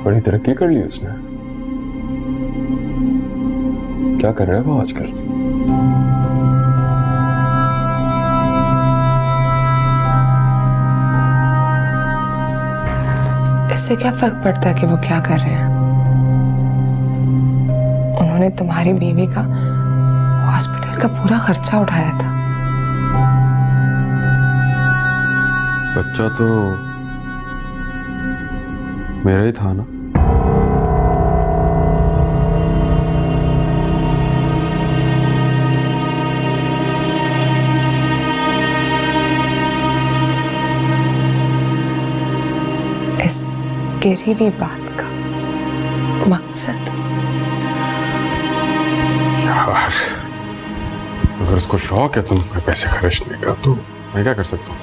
बड़ी तरक्की कर ली उसने। क्या कर रहा है वो आजकल? इससे क्या फर्क पड़ता है कि वो क्या कर रहे हैं? उन्होंने तुम्हारी बीवी का हॉस्पिटल का पूरा खर्चा उठाया था। बच्चा तो मेरा ही था ना। इस गिरी हुई बात का मकसद? यार, अगर उसको शौक है तुम पे पैसे खर्चने का तो मैं क्या कर सकता हूँ?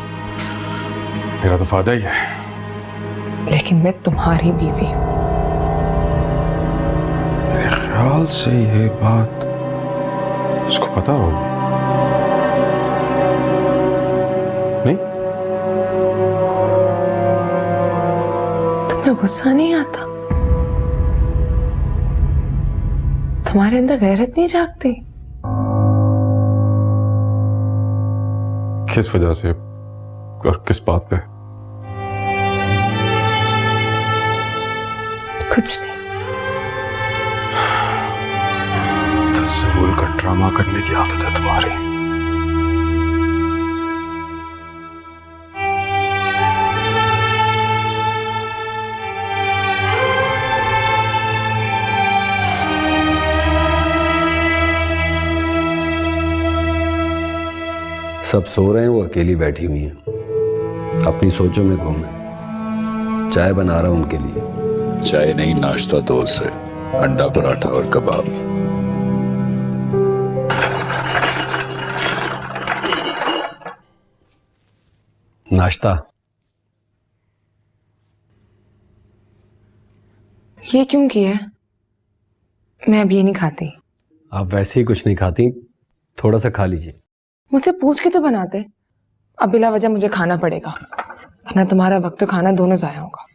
मेरा तो फायदा ही है। लेकिन मैं तुम्हारी बीवी हूं। मेरे ख्याल से ये बात उसको पता होगी। नहीं? तुम्हें गुस्सा नहीं आता? तुम्हारे अंदर गैरत नहीं जागती? किस वजह से और किस बात पे? कुछ नहीं। फजूल का ड्रामा करने की आदत है तुम्हारी। सब सो रहे हैं, वो अकेली बैठी हुई हैं, अपनी सोचों में गुम है। चाय बना रहा हूं उनके लिए। चाय नहीं, नाश्ता दो से, अंडा पराठा और कबाब। नाश्ता? ये क्यों किया है? मैं अब ये नहीं खाती। आप वैसे ही कुछ नहीं खाती, थोड़ा सा खा लीजिए। मुझसे पूछ के तो बनाते। अब बिला वजह मुझे खाना पड़ेगा, वरना तुम्हारा वक्त तो खाना दोनों जाया होगा।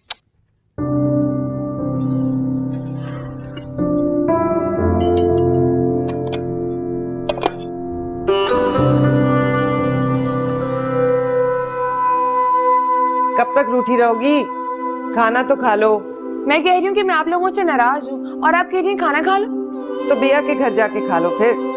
कब तक रूठी रहोगी? खाना तो खा लो। मैं कह रही हूँ कि मैं आप लोगों से नाराज हूँ और आप कह रही हैं खाना खा लो। तो बिया के घर जाके खा लो फिर।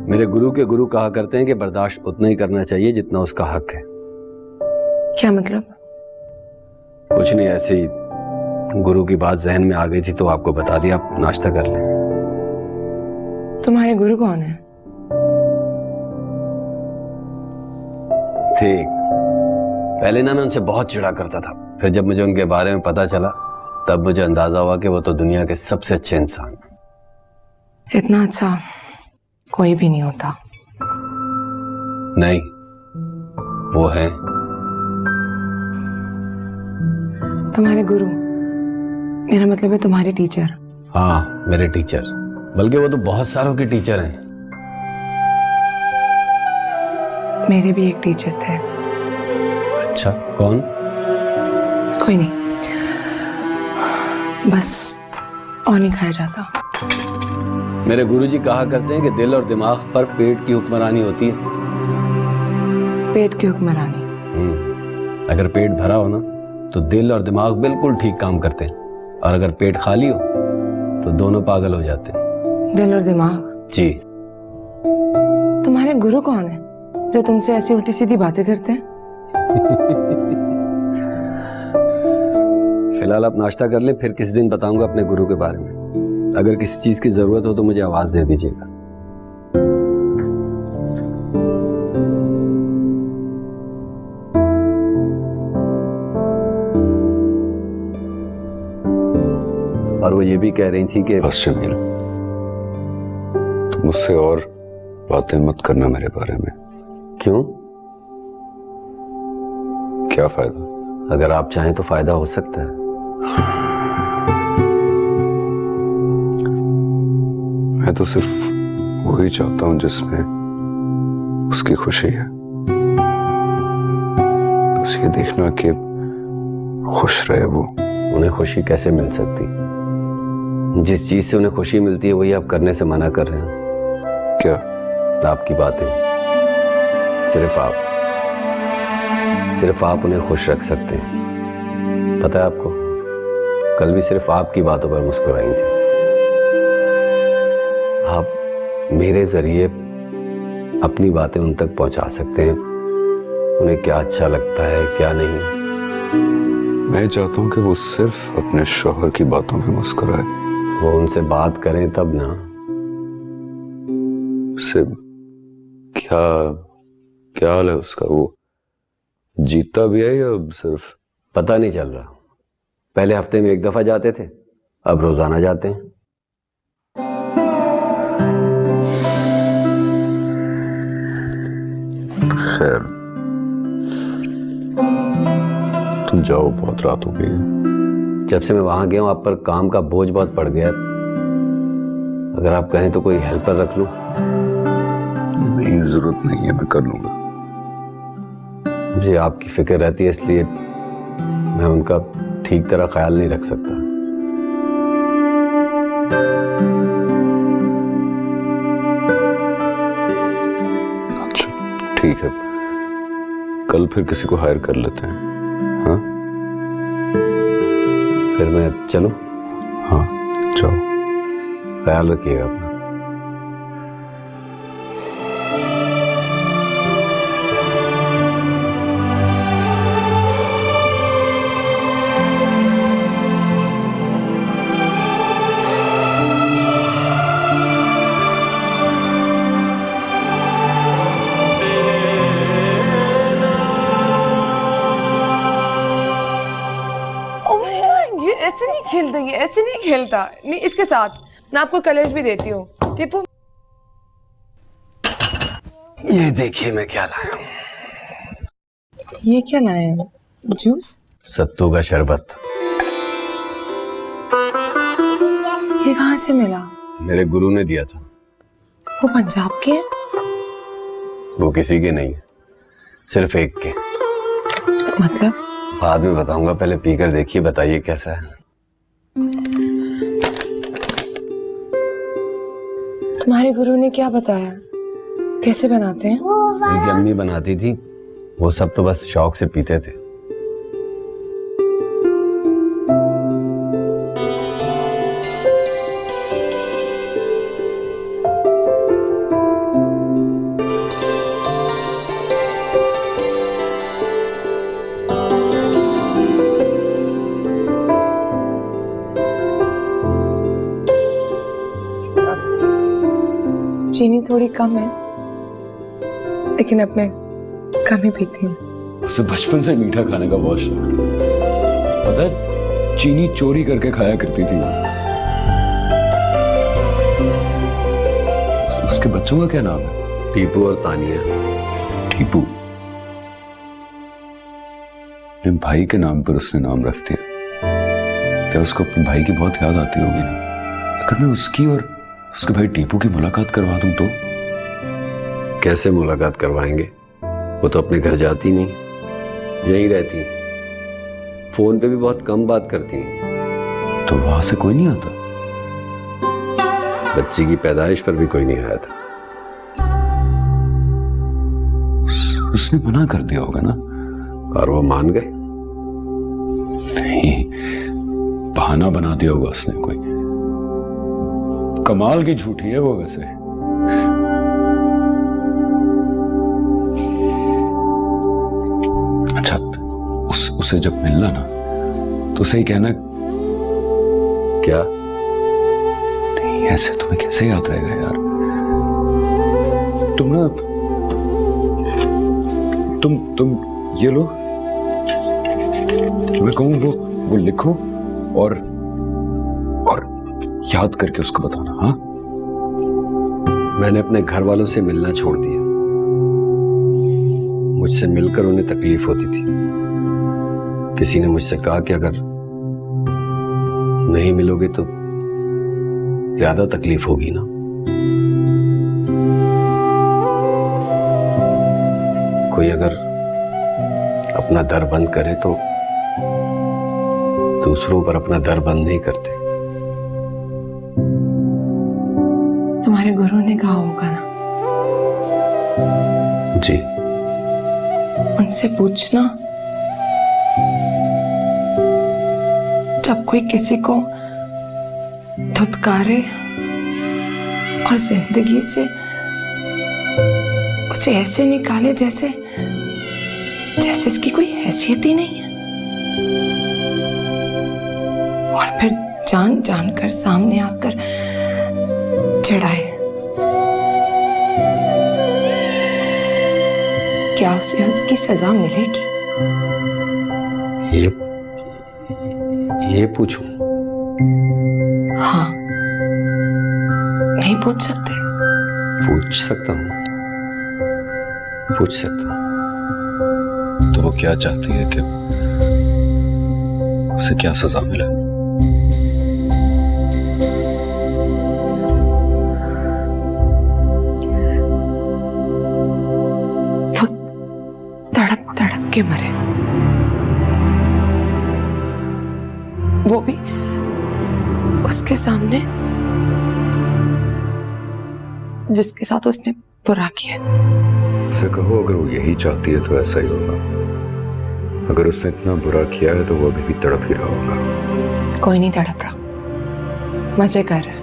मेरे गुरु के गुरु कहा करते हैं कि बर्दाश्त उतना ही करना चाहिए जितना उसका हक है। क्या मतलब? कुछ नहीं, ऐसे ही गुरु की बात जहन में आ गई थी तो आपको बता दिया। आप नाश्ता कर लें। तुम्हारे गुरु कौन है? ठीक, पहले ना मैं उनसे बहुत चिढ़ा करता था, फिर जब मुझे उनके बारे में पता चला तब मुझे अंदाजा हुआ कि वो तो दुनिया के सबसे अच्छे इंसान हैं। इतना अच्छा कोई भी नहीं होता। नहीं, वो है तुम्हारे गुरु, मेरा मतलब है तुम्हारे टीचर। हाँ, मेरे टीचर, बल्कि वो तो बहुत सारों के टीचर हैं। मेरे भी एक टीचर थे। अच्छा, कौन? कोई नहीं, बस और नहीं खाया जाता। मेरे गुरुजी कहा करते हैं कि दिल और दिमाग पर पेट की हुक्मरानी होती है। पेट की हुक्मरानी? अगर पेट भरा हो ना तो दिल और दिमाग बिल्कुल ठीक काम करते हैं, और अगर पेट खाली हो तो दोनों पागल हो जाते हैं। दिल और दिमाग? जी। तुम्हारे गुरु कौन है जो तुमसे ऐसी उल्टी सीधी बातें करते हैं? फिलहाल आप नाश्ता कर लें, फिर किसी दिन बताऊंगा अपने गुरु के बारे में। अगर किसी चीज की जरूरत हो तो मुझे आवाज दे दीजिएगा। और वो ये भी कह रही थी कि बस जमील, तुम मुझसे और बातें मत करना मेरे बारे में। क्यों? क्या फायदा? अगर आप चाहें तो फायदा हो सकता है। मैं तो सिर्फ वही चाहता हूं जिसमें उसकी खुशी है। बस ये देखना कि खुश रहे वो। उन्हें खुशी कैसे मिल सकती? जिस चीज से उन्हें खुशी मिलती है वही आप करने से मना कर रहे हैं। क्या? आपकी बातें। सिर्फ आप उन्हें खुश रख सकते हैं। पता है आपको, कल भी सिर्फ आपकी बातों पर मुस्कुराई थी। आप मेरे जरिए अपनी बातें उन तक पहुंचा सकते हैं, उन्हें क्या अच्छा लगता है क्या नहीं। मैं चाहता हूं कि वो सिर्फ अपने शौहर की बातों पे मुस्कुराए। वो उनसे बात करें तब ना। उससे क्या क्या हाल है उसका? वो जीतता भी है या सिर्फ? पता नहीं चल रहा। पहले हफ्ते में 1 दफा जाते थे, अब रोजाना जाते हैं। खैर, तुम जाओ, बहुत रात हो गई है। जब से मैं वहां गया हूं आप पर काम का बोझ बहुत पड़ गया। अगर आप कहें तो कोई हेल्पर रख लूं। नहीं, जरूरत नहीं है, मैं कर लूंगा। मुझे आपकी फिक्र रहती है, इसलिए मैं उनका ठीक तरह ख्याल नहीं रख सकता। अच्छा ठीक है, कल फिर किसी को हायर कर लेते हैं। हाँ फिर मैं चलूं? हाँ जाओ। ख्याल रखिएगा अपना। ये ऐसे नहीं खेलता, ये ऐसे नहीं खेलता। नहीं, इसके साथ मैं आपको कलर्स भी देती हूँ। टीपू, ये देखिए मैं क्या लाया हूं। ये क्या लाए हैं? जूस? सत्तू का शरबत। ये कहाँ से मिला? मेरे गुरु ने दिया था। वो पंजाब के हैं? वो किसी के नहीं है, सिर्फ एक के। मतलब? बाद में बताऊंगा, पहले पीकर देखिए, बताइए कैसा है। तुम्हारे गुरु ने क्या बताया? कैसे बनाते हैं? उनकी अम्मी बनाती थी, वो सब तो बस शौक से पीते थे। चीनी थोड़ी कम है, लेकिन अब मैं कम ही पीती हूँ। उसे बचपन से मीठा खाने का बहुत शौक था। पता है, चीनी चोरी करके खाया करती थी। उसके बच्चों का क्या नाम है? टीपू और तानिया। टीपू? अपने भाई के नाम पर उसने नाम रख दिया। क्या उसको अपने भाई की बहुत याद आती होगी ना? अगर मैं उसकी और उसके भाई टीपू की मुलाकात करवा दूं तो? कैसे मुलाकात करवाएंगे? वो तो अपने घर जाती नहीं, यहीं रहती। फोन पे भी बहुत कम बात करती हैं। तो वहां से कोई नहीं आता? बच्ची की पैदाइश पर भी कोई नहीं आया था। उसने मना कर दिया होगा ना? और वो मान गए? नहीं, बहाना बना दिया होगा उसने कोई। कमाल की झूठी है वो वैसे। अच्छा, उसे जब मिलना ना तो उसे ही कहना। क्या? नहीं, ऐसे तुम्हें कैसे याद रहेगा यार? तुम ना, तुम ये लो, मैं कहूँ वो लिखो और याद करके उसको बताना। हाँ मैंने अपने घर वालों से मिलना छोड़ दिया। मुझसे मिलकर उन्हें तकलीफ होती थी। किसी ने मुझसे कहा कि अगर नहीं मिलोगे तो ज्यादा तकलीफ होगी ना। कोई अगर अपना दर बंद करे तो दूसरों पर अपना दर बंद नहीं करते। तुम्हारे गुरु ने कहा होगा ना। जी। उनसे पूछना, जब कोई किसी को धुतकारे और जिंदगी से उसे ऐसे निकाले जैसे जैसे उसकी कोई हैसियत ही नहीं है, और फिर जान जान कर सामने आकर चढ़ाए, क्या उसे उसकी सजा मिलेगी? ये पूछूं? हाँ, नहीं पूछ सकते? पूछ सकता हूँ, पूछ सकता हूँ। तो वो क्या चाहती है कि उसे क्या सजा मिले? वो तड़प तड़प के मरे, वो भी उसके सामने जिसके साथ उसने बुरा किया। उसे कहो अगर वो यही चाहती है तो ऐसा ही होगा। अगर उसने इतना बुरा किया है तो वो अभी भी तड़प ही रहा होगा। कोई नहीं तड़प रहा, मजे कर रहा है।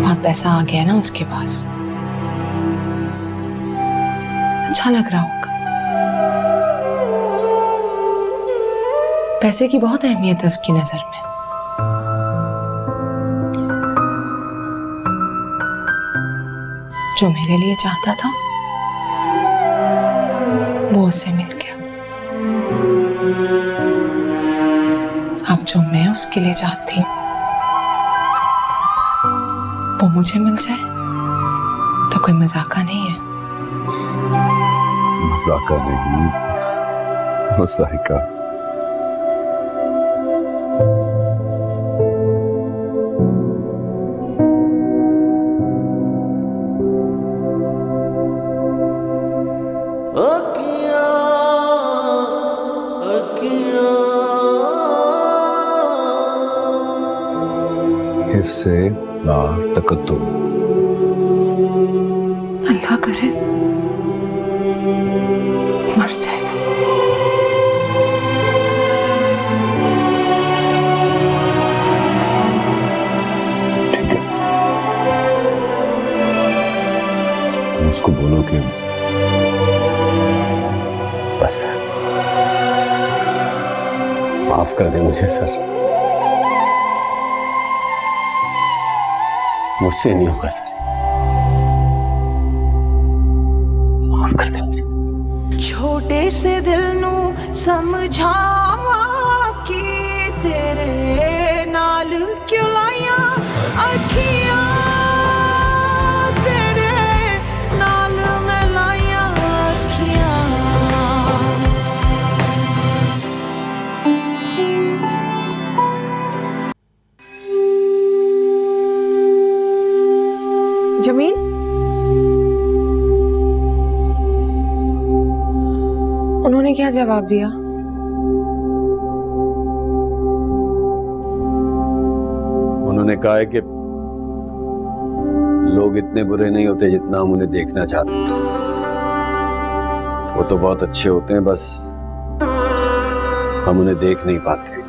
बहुत पैसा आ गया ना उसके पास, अच्छा लग रहा होगा। पैसे की बहुत अहमियत है उसकी नजर में। जो मेरे लिए चाहता था वो उसे मिल गया। अब जो मैं उसके लिए चाहती हूँ वो मुझे मिल जाए तो कोई मजाका नहीं है। मजाका नहीं, मुसाहिका। से ना तकत्तुब। अल्लाह करे मर जाए वो। ठीक है, उसको बोलो कि बस सर, माफ कर दे मुझे सर, मुझसे नहीं होगा सर, माफ कर दे मुझे। छोटे से दिल नू समझावा कि तेरे नाल क्यों लाया अखियां, तेरे नाल मैं लाया अखियां। जमीन, उन्होंने क्या जवाब दिया? उन्होंने कहा है कि लोग इतने बुरे नहीं होते जितना हम उन्हें देखना चाहते हैं। वो तो बहुत अच्छे होते हैं, बस हम उन्हें देख नहीं पाते।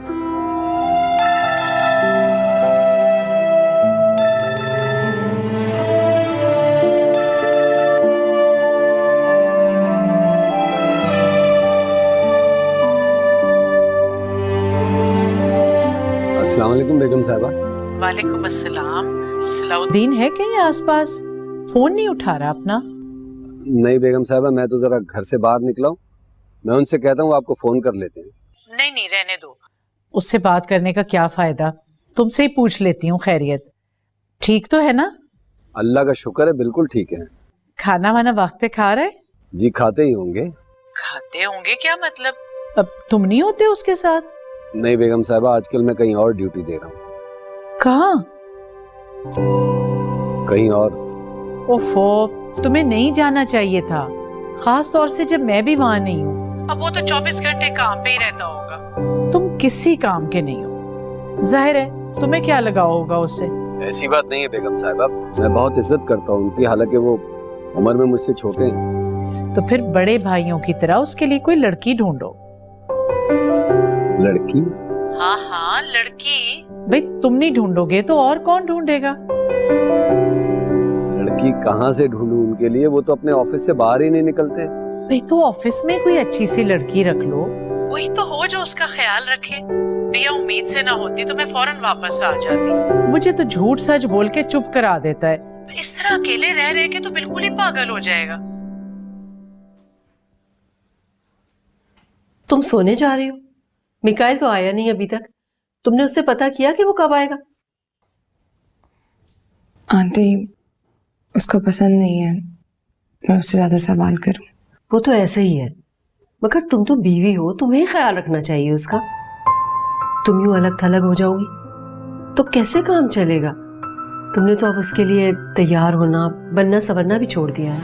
अस्सलाम वालेकुम बेगम साहबा। वालेकुम अस्सलाम। सलाउद्दीन है कहीं आसपास? फोन नहीं उठा रहा अपना। नहीं बेगम साहबा, मैं तो जरा घर से बाहर निकला हूँ, मैं उनसे कहता हूँ आपको फोन कर लेते हैं। नहीं नहीं, रहने दो, उससे बात करने का क्या फायदा, तुमसे ही पूछ लेती हूँ खैरियत। ठीक तो है ना? अल्लाह का शुक्र है, बिल्कुल ठीक है। खाना वाना वक्त पे खा रहे? जी खाते ही होंगे। खाते होंगे क्या मतलब? अब तुम नहीं होते उसके साथ? नहीं बेगम साहबा, आजकल मैं कहीं और ड्यूटी दे रहा हूँ। कहाँ? कहीं और। ओफो, तुम्हें नहीं जाना चाहिए था, खास तौर से जब मैं भी वहां नहीं हूँ। अब वो तो 24 घंटे काम पे ही रहता होगा। तुम किसी काम के नहीं हो, जाहिर है तुम्हें क्या लगाव होगा उससे। ऐसी बात नहीं है बेगम साहबा, मैं बहुत इज्जत करता हूँ उनकी, हालांकि वो उम्र में मुझसे छोटे हैं। तो फिर बड़े भाइयों की तरह उसके लिए कोई लड़की ढूंढो। लड़की? हाँ हाँ लड़की। भाई तुम नहीं ढूंढोगे तो और कौन ढूंढेगा? लड़की कहाँ से ढूंढूं उनके लिए, वो तो अपने ऑफिस से बाहर ही नहीं निकलते। भाई तो ऑफिस में कोई अच्छी सी लड़की रख लो, कोई तो हो जो उसका ख्याल रखे। भैया उम्मीद से ना होती तो मैं फौरन वापस आ जाती। मुझे तो झूठ सच बोल के चुप करा देता है। इस तरह अकेले रह रह के तो बिल्कुल ही पागल हो जाएगा। तुम सोने जा रहे हो? मिकाइल तो आया नहीं अभी तक, तुमने उससे पता किया कि वो कब आएगा? आंटी, उसको पसंद नहीं है मैं उससे ज्यादा सवाल करूं। वो तो ऐसे ही है, मगर तुम तो बीवी हो, तुम्हें ख्याल रखना चाहिए उसका। तुम यूं अलग थलग हो जाओगी तो कैसे काम चलेगा? तुमने तो अब उसके लिए तैयार होना, बनना सवरना भी छोड़ दिया है।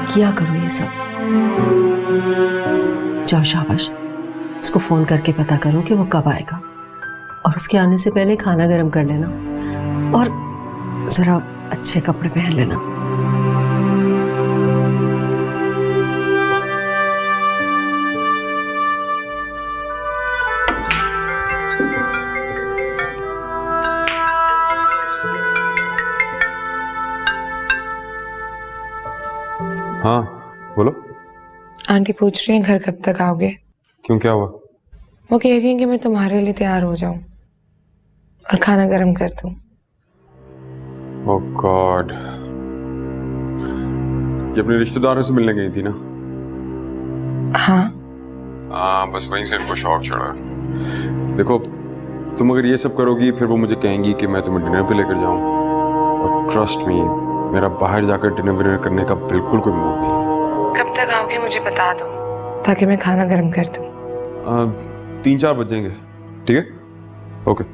क्या करो ये सब? जाओ शाबाश, उसको फोन करके पता करो कि वो कब आएगा, और उसके आने से पहले खाना गर्म कर लेना और जरा अच्छे कपड़े पहन लेना। हाँ बोलो। आंटी पूछ रही हैं घर कब तक आओगे। क्यों, क्या हुआ? वो कह रही हैं कि मैं तुम्हारे लिए तैयार हो जाऊं और खाना गर्म कर दूं। ओह गॉड, ये अपने रिश्तेदारों से मिलने गई थी ना? हाँ, बस वहीं से इनको शौक चढ़ा। देखो, तुम अगर ये सब करोगी फिर वो मुझे कहेंगी कि मैं तुम्हें डिनर पे लेकर जाऊं, और ट्रस्ट मी, मेरा बाहर जाकर डिनर विनर करने का बिल्कुल कोई मूड नहीं है। कब तक आओगे मुझे बता दो ताकि मैं खाना गर्म कर दूं। 3-4 बज जाएंगे, ठीक है? ओके।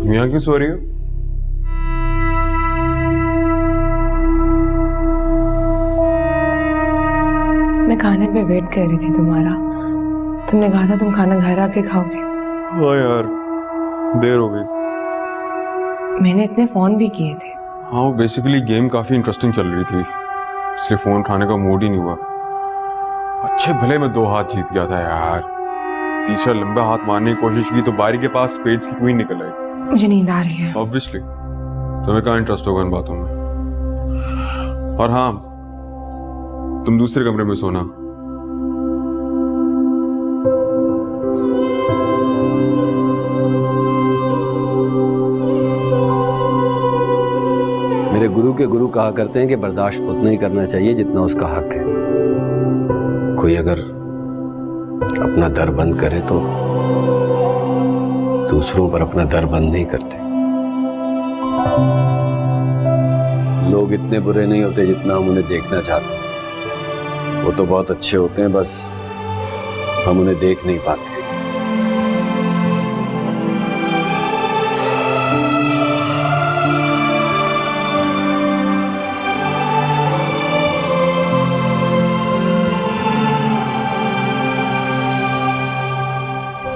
यहाँ क्यों सो रही हो? मैं खाने पे वेट कर रही थी तुम्हारा। तुमने कहा था तुम खाना घर आके खाओगे। हाँ यार, देर हो गई। मैंने इतने फोन भी किए थे। हाँ, वो बेसिकली गेम काफी इंटरेस्टिंग चल रही थी, इसलिए फोन उठाने का मूड ही नहीं हुआ। अच्छे भले मैं 2 हाथ जीत गया था यार। तीसरा लंबा हाथ मारने की कोशिश की तो बारी के पास स्पेड्स की क्वीन निकल आई। मुझे नींद आ रही है। ऑब्वियसली, तुम्हें कहाँ इंटरेस्ट होगा इन बातों में। और हाँ, तुम दूसरे कमरे में सोना। मेरे गुरु के गुरु कहा करते हैं कि बर्दाश्त उतना ही करना चाहिए जितना उसका हक है। कोई अगर अपना दर बंद करे तो दूसरों पर अपना दर बंद नहीं करते। लोग इतने बुरे नहीं होते जितना हम उन्हें देखना चाहते हैं। वो तो बहुत अच्छे होते हैं, बस हम उन्हें देख नहीं पाते।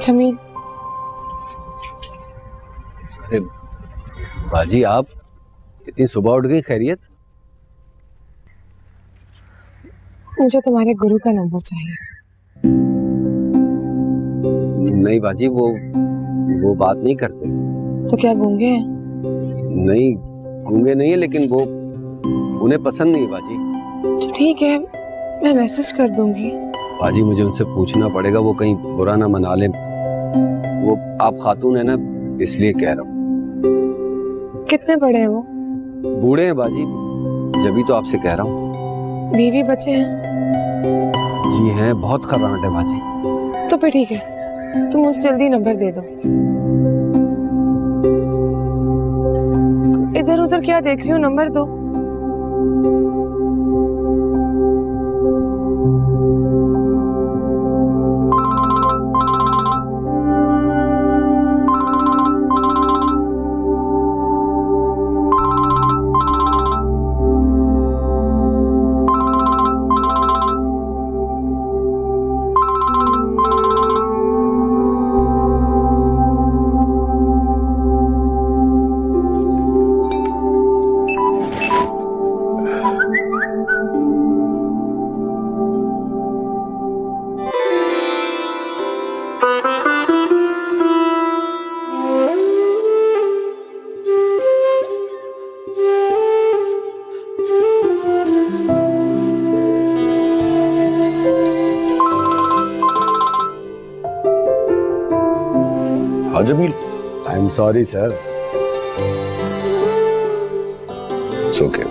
जमील, अरे बाजी, आप इतनी सुबह उठ गई? खैरियत? मुझे तुम्हारे गुरु का नंबर चाहिए। नहीं बाजी, वो बात नहीं करते। तो क्या गूंगे हैं? नहीं, गूंगे नहीं है, लेकिन वो उन्हें पसंद नहीं है बाजी। तो ठीक है, मैं मैसेज कर दूंगी। बाजी मुझे उनसे पूछना पड़ेगा, वो कहीं बुरा ना मना ले। वो आप खातून है ना, इसलिए कह रहा हूँ। कितने बड़े हैं वो? बूढ़े हैं बाजी, जब तो आपसे कह रहा हूँ। बीवी बच्चे हैं? जी हैं, बहुत खर्राट है बाजी। तो फिर ठीक है, तुम मुझे जल्दी नंबर दे दो। इधर उधर क्या देख रही हो, नंबर दो। हाँ Jamil, I am sorry sir. It's okay.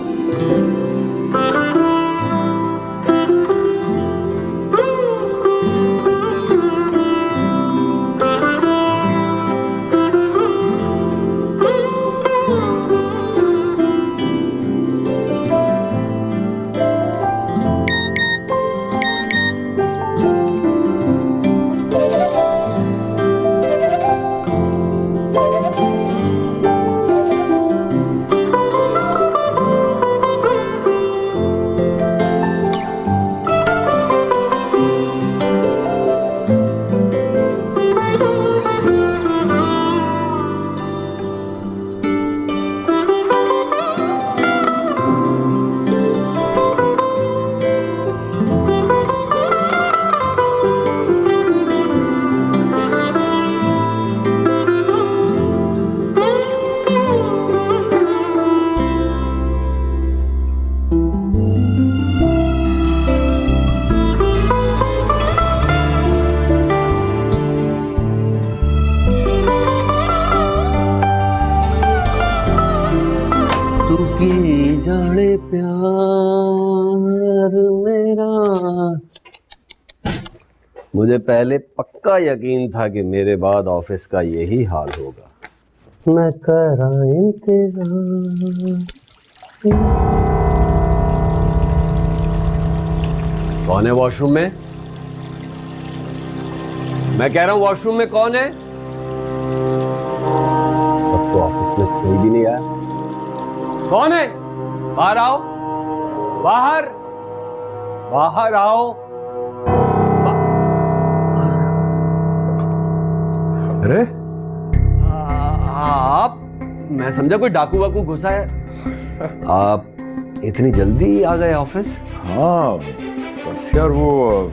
जाने प्यार मेरा, मुझे पहले पक्का यकीन था कि मेरे बाद ऑफिस का यही हाल होगा। मैं करा इंतजार। कौन है वॉशरूम में? मैं कह रहा हूं वॉशरूम में कौन है? अब तो ऑफिस में कोई भी नहीं आया। कौन है? बाहर आओ, बाहर बाहर आओ। अरे आप, मैं समझा कोई डाकू वाकू घुसा है। आप इतनी जल्दी आ गए ऑफिस? हाँ बस यार, वो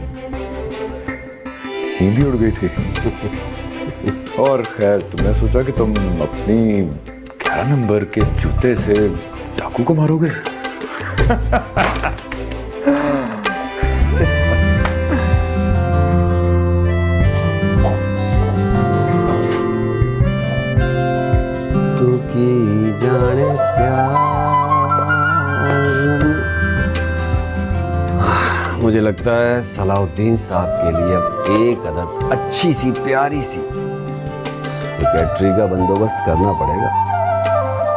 नींद ही उड़ गई थी। और खैर तुमने सोचा कि तुम अपनी 11 नंबर के जूते से डाकू को मारोगे। तू की जाने प्यार। मुझे लगता है सलाउद्दीन साहब के लिए अब एक अदद अच्छी सी प्यारी सी कैटरी का बंदोबस्त करना पड़ेगा।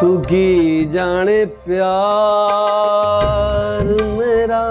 तू की जाने प्यार मेरा।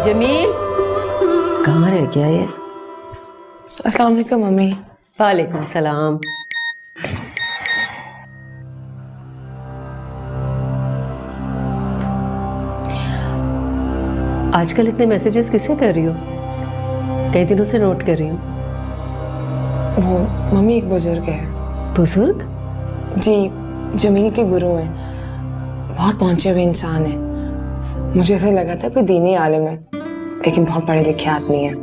जमील कहाँ रह गया ये? अस्सलाम वालेकुम मम्मी। वालेकुम सलाम। आजकल इतने मैसेजेस किससे कर रही हो? कई दिनों से नोट कर रही हूँ। वो मम्मी एक बुजुर्ग है। बुजुर्ग? जी, जमील के गुरु हैं, बहुत पहुंचे हुए इंसान है। मुझे ऐसा लगा था कोई दीनी आलिम है, लेकिन बहुत पढ़े लिखे आदमी है।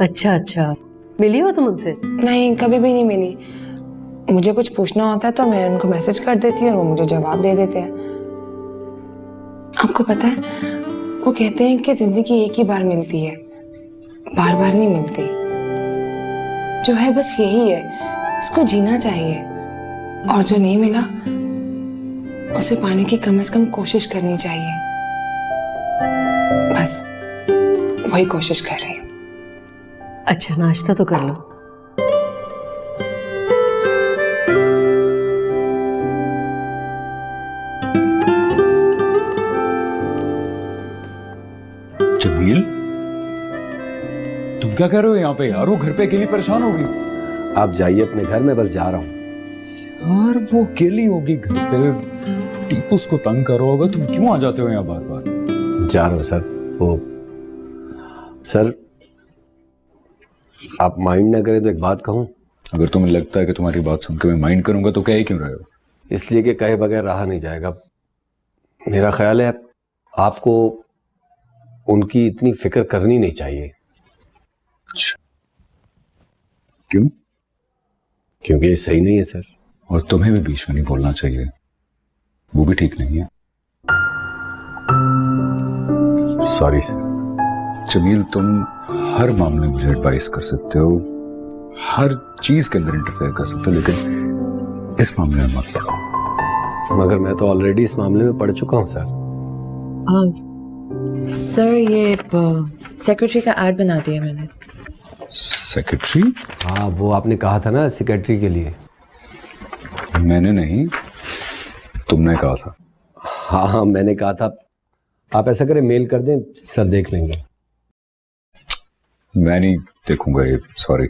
अच्छा अच्छा, मिली हो तुम उनसे? नहीं, कभी भी नहीं मिली। मुझे कुछ पूछना होता है तो मैं उनको मैसेज कर देती हूँ और वो मुझे जवाब दे देते हैं। आपको पता है, वो कहते हैं कि जिंदगी एक ही बार मिलती है, बार बार नहीं मिलती। जो है बस यही है, इसको जीना चाहिए, और जो नहीं मिला उसे पाने की कम से कम कोशिश करनी चाहिए। बस वही कोशिश कर रही हूँ। अच्छा, नाश्ता तो कर लो। जमील, तुम क्या कर रहे हो यहाँ पे यार? वो घर पे अकेली परेशान होगी। आप जाइए अपने घर में, बस जा रहा हूँ। यार वो अकेली होगी घर पे, टीपू उसको तंग करो होगा। तुम क्यों आ जाते हो यहाँ बार बार? जा रहा हूँ सर। वो सर, आप माइंड ना करें तो एक बात कहूँ? अगर तुम्हें लगता है कि तुम्हारी बात सुन के मैं माइंड करूंगा तो कह ही क्यों रहे हो? इसलिए कि कहे बगैर रहा नहीं जाएगा। मेरा ख्याल है आपको उनकी इतनी फिक्र करनी नहीं चाहिए। क्यों? क्योंकि ये सही नहीं है सर। और तुम्हें भी बीच में नहीं बोलना चाहिए, वो भी ठीक नहीं है। Sorry sir. जमील, तुम हर मामले में मुझे एडवाइस कर सकते हो, हर चीज के अंदर इंटरफेयर कर सकते हो, लेकिन इस मामले में मत पड़ो। मगर मैं तो ऑलरेडी इस मामले में पढ़ चुका हूँ सर। सर, ये सेक्रेटरी का ऐड बना दिया मैंने। सेक्रेटरी? हाँ, वो आपने कहा था ना सेक्रेटरी के लिए। मैंने नहीं, तुमने कहा था। हाँ हाँ, मैंने कहा था। आप ऐसा करें, मेल कर दें, सर देख लेंगे। मैं नहीं देखूंगा ये, सॉरी।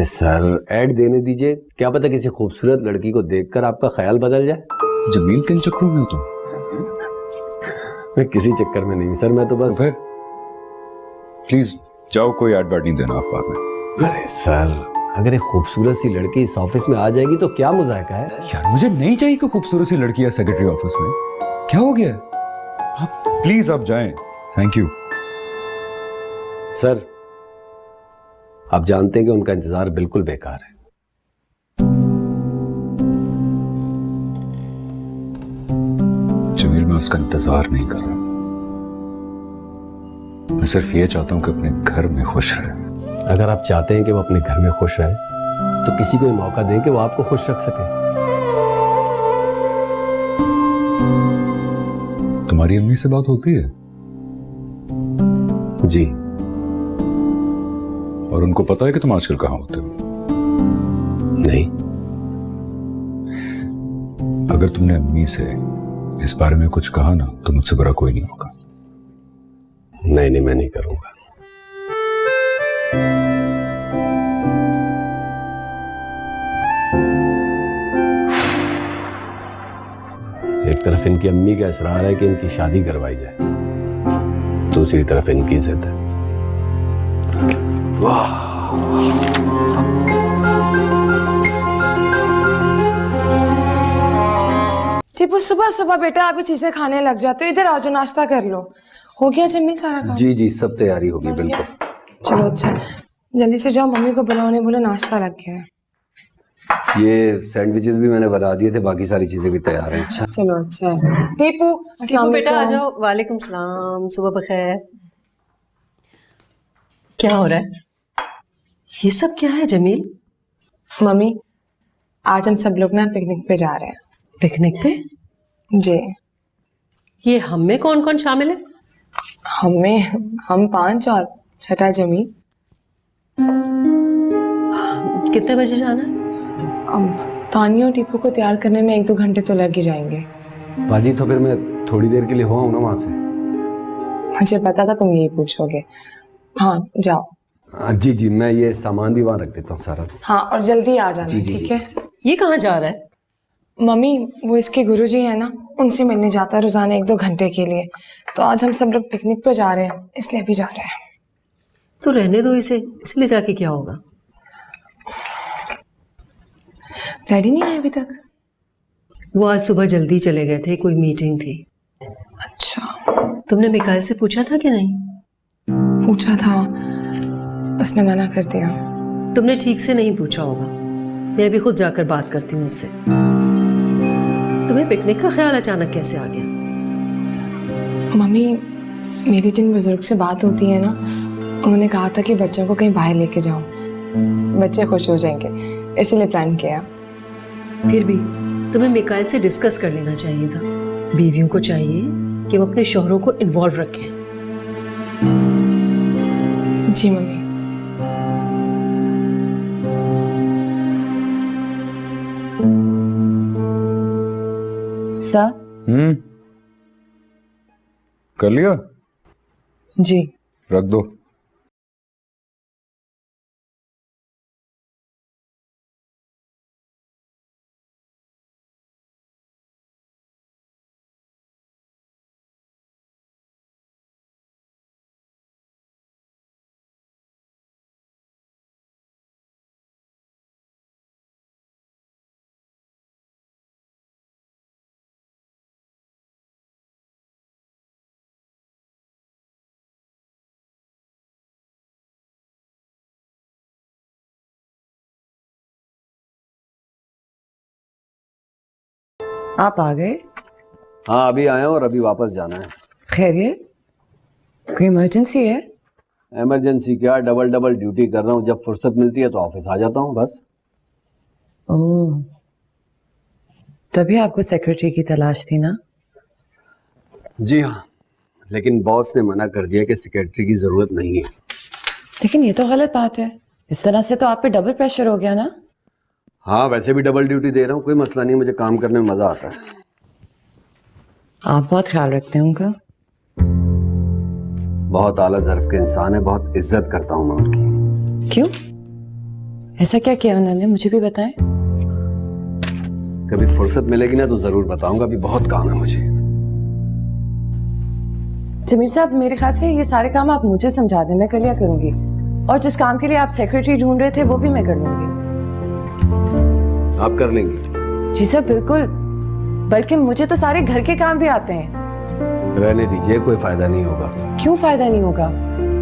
सर, ऐड देने दीजिए, क्या पता किसी खूबसूरत लड़की को देखकर आपका ख्याल बदल जाए। जमील, किन चक्करों में हो तुम? मैं किसी चक्कर में नहीं सर, मैं तो बस। फिर प्लीज जाओ, कोई ऐड नहीं देना आप बाद में। अरे सर, अगर एक खूबसूरत सी लड़की इस ऑफिस में आ जाएगी तो क्या मुजायका है? यार मुझे नहीं चाहिए कि खूबसूरत सी लड़की है सेक्रेटरी ऑफिस में। क्या हो गया? आप प्लीज आप जाएं। Thank you. सर, आप जानते हैं कि उनका इंतजार बिल्कुल बेकार है। जमील, मैं उसका इंतजार नहीं कर रहा। मैं सिर्फ ये चाहता हूं कि अपने घर में खुश रहे। अगर आप चाहते हैं कि वो अपने घर में खुश रहे तो किसी को ये मौका दें कि वो आपको खुश रख सके। तुम्हारी अम्मी से बात होती है? जी। और उनको पता है कि तुम आजकल कहाँ होते हो? नहीं। अगर तुमने अम्मी से इस बारे में कुछ कहा ना तो मुझसे बुरा कोई नहीं होगा। नहीं नहीं, मैं नहीं करूंगा। एक तरफ इनकी अम्मी का इसरार है कि इनकी शादी करवाई जाए, दूसरी तरफ इनकी जिद है। वाह, टीपू, सुबह सुबह बेटा अभी चीजें खाने लग जाते हो। इधर आओ, जो नाश्ता कर लो। हो गया जमील सारा काम? जी जी, सब तैयारी होगी बिल्कुल। चलो अच्छा, जल्दी से जाओ, मम्मी को बुलाओ, उन्हें बोलो नाश्ता लग गया है। ये सैंडविचेस भी मैंने बना दिए थे, बाकी सारी चीजें भी तैयार हैं। अच्छा, चलो अच्छा है। टीपू, अस्सलाम बेटा आ वालेकुम। जाओ। वालेकुम सलाम, सुबह बखैर। क्या हो रहा है? ये सब क्या है जमील? मम्मी, आज हम सब लोग ना पिकनिक पे जा रहे हैं। पिकनिक पे? जी। ये हम में कौन कौन शामिल है? हम 5 और छठा जमील। कितने बजे जाना है? अब तानिया और टीपू को तैयार करने में 1-2 घंटे तो लग ही जाएंगे। बाजी, तो फिर मैं थोड़ी देर के लिए हुआ हूं ना वहां से। मुझे पता था तुम यही पूछोगे। हाँ जाओ। जी जी, मैं ये सामान भी वहाँ रख देता हूँ सारा। हाँ और जल्दी आ जाना, जी, जी, ठीक जी, है। ये कहाँ जा रहा है? मम्मी वो इसके गुरुजी है ना, उनसे मिलने जाता है रोजाना 1-2 घंटे के लिए। तो आज हम सब लोग पिकनिक पे जा रहे हैं, इसलिए भी जा रहे हैं। तो रहने दो इसे, इसलिए जाके क्या होगा? डैडी नहीं आए अभी तक? वो आज सुबह जल्दी चले गए थे, कोई मीटिंग थी। अच्छा। तुमने मिकाइल से पूछा था कि नहीं? पूछा था, उसने मना कर दिया। तुमने ठीक से नहीं पूछा होगा। मैं अभी खुद जाकर बात करती हूँ उससे। तुम्हें पिकनिक का ख्याल अचानक कैसे आ गया? मम्मी मेरी जिन बुजुर्ग से बात होती है ना, उन्होंने कहा था कि बच्चों को कहीं बाहर लेके जाओ, बच्चे खुश हो जाएंगे, इसलिए प्लान किया। फिर भी तुम्हें मिकाइल से डिस्कस कर लेना चाहिए था। बीवियों को चाहिए कि वो अपने शौहरों को इन्वॉल्व रखें। जी मम्मी। सर। कर लिया? जी। रख दो। आप आ गए? हाँ अभी आया हूँ और अभी वापस जाना है। खैरियत? कोई इमरजेंसी है? इमरजेंसी क्या, डबल डबल ड्यूटी कर रहा हूँ। जब फुर्सत मिलती है तो ऑफिस आ जाता हूँ बस। ओह, तभी आपको सेक्रेटरी की तलाश थी ना? जी हाँ, लेकिन बॉस ने मना कर दिया कि सेक्रेटरी की जरूरत नहीं है। लेकिन ये तो गलत बात है, इस तरह से तो आप पे डबल प्रेशर हो गया ना। हाँ वैसे भी डबल ड्यूटी दे रहा हूँ, कोई मसला नहीं, मुझे काम करने में मजा आता है। आप बहुत ख्याल रखते हैं उनका। बहुत आला ज़र्फ के इंसान है, बहुत इज्जत करता हूँ मैं उनकी। क्यों? ऐसा क्या किया उन्होंने, मुझे भी बताएं। कभी फुर्सत मिलेगी ना तो जरूर बताऊंगा, अभी बहुत काम है मुझे। जमील साहब, मेरे ख्याल से ये सारे काम आप मुझे समझा दें, मैं कर लिया करूंगी। और जिस काम के लिए आप सेक्रेटरी ढूंढ रहे थे वो भी मैं कर लूंगी। आप कर लेंगी? जी सर बिल्कुल, बल्कि मुझे तो सारे घर के काम भी आते हैं। रहने दीजिए, कोई फायदा नहीं होगा। क्यों फायदा नहीं होगा?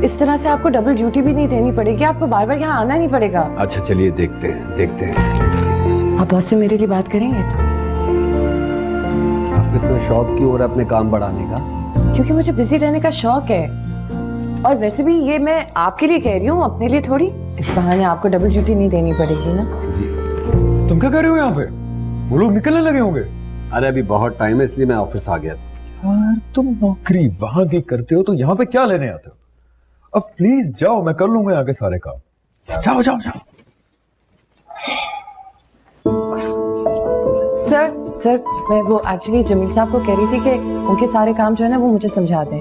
इस तरह से आपको डबल ड्यूटी भी नहीं देनी पड़ेगी, आपको बार बार यहाँ आना नहीं पड़ेगा। अच्छा चलिए देखते हैं, देखते हैं। आप बॉस से मेरे लिए बात करेंगे? आपको इतना शौक क्यों हो रहा है अपने काम बढ़ाने का? क्योंकि मुझे बिजी रहने का शौक है। और वैसे भी ये मैं आपके लिए कह रही हूँ, अपने लिए थोड़ी। इस बहाने आपको डबल ड्यूटी नहीं देनी पड़ेगी ना। जी। तुम क्या कर रहे हो यहाँ पे? वो लोग निकलने लगे होंगे। अरे अभी बहुत टाइम है इसलिए मैं ऑफिस आ गया था। यार तुम नौकरी वहां की करते हो तो यहाँ पे क्या लेने आते हो? अब प्लीज जाओ, मैं कर लूंगा यहाँ के सारे काम। जाओ जाओ जाओ। सर मैं वो एक्चुअली जमील साहब को कह रही थी कि उनके सारे काम जो है ना वो मुझे समझा दें,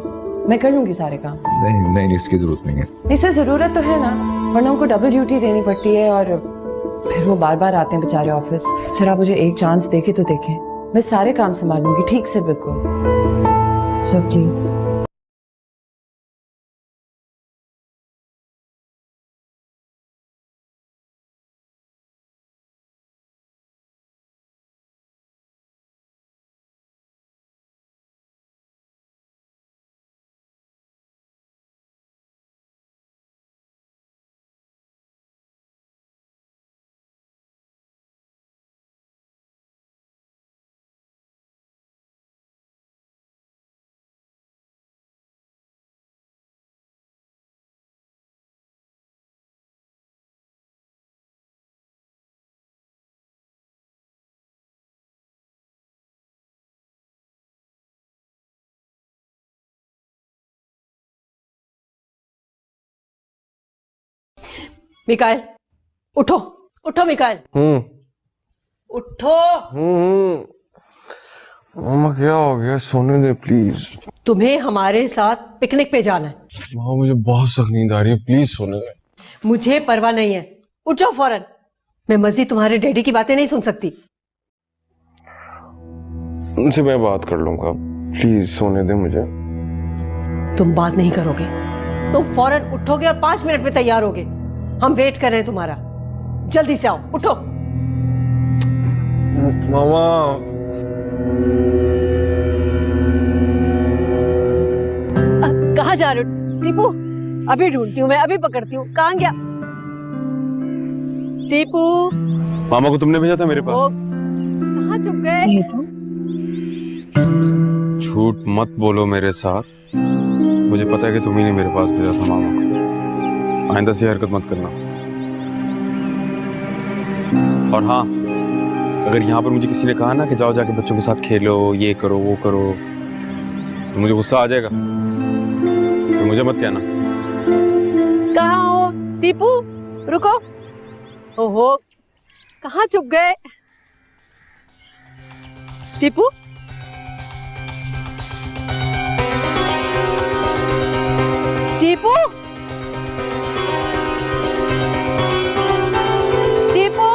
मैं कर लूंगी सारे काम। नहीं नहीं, इसकी जरूरत नहीं है। नहीं सर, जरूरत तो है ना, वरना उनको डबल ड्यूटी देनी पड़ती है और फिर वो बार बार आते हैं बेचारे ऑफिस। सर आप मुझे एक चांस देके तो देखें, मैं सारे काम संभालूंगी ठीक से, बिल्कुल। Sir please. मिकाइल उठो, उठो मिकाइल, उठो। मामा क्या हो गया, सोने दे प्लीज। तुम्हें हमारे साथ पिकनिक पे जाना है। मामा मुझे बहुत सख्त नींद आ रही है, प्लीज सोने दे। मुझे परवाह नहीं है, उठ जाओ फौरन। मैं मजीद तुम्हारे डैडी की बातें नहीं सुन सकती। उनसे मैं बात कर लूंगा, प्लीज सोने दे मुझे। तुम बात नहीं करोगे, तुम फौरन उठोगे और 5 मिनट में तैयार होगे। हम वेट कर रहे हैं तुम्हारा, जल्दी से आओ, उठो। मामा कहाँ जा रहे हो टीपू? अभी ढूंढती हूँ मैं, अभी पकड़ती हूँ। कहाँ गया टीपू? मामा को तुमने भेजा था मेरे वो पास। कहाँ छुप गए? ये तो झूठ मत बोलो मेरे साथ, मुझे पता है कि तुम्ही ने मेरे पास भेजा था मामा को। आइंदा से हरकत मत करना। और हाँ, अगर यहाँ पर मुझे किसी ने कहा ना कि जाओ जाके बच्चों के साथ खेलो, ये करो वो करो, तो मुझे गुस्सा आ जाएगा, तो मुझे मत कहना। कहाँ हो टीपू? रुको। ओहो, कहाँ छुप गए टीपू? टीपू? टीपू?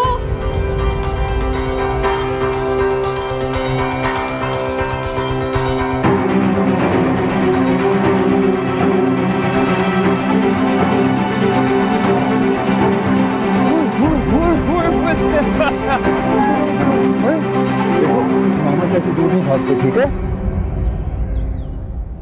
मामा से ऐसे दूर नहीं भागते, ठीक है?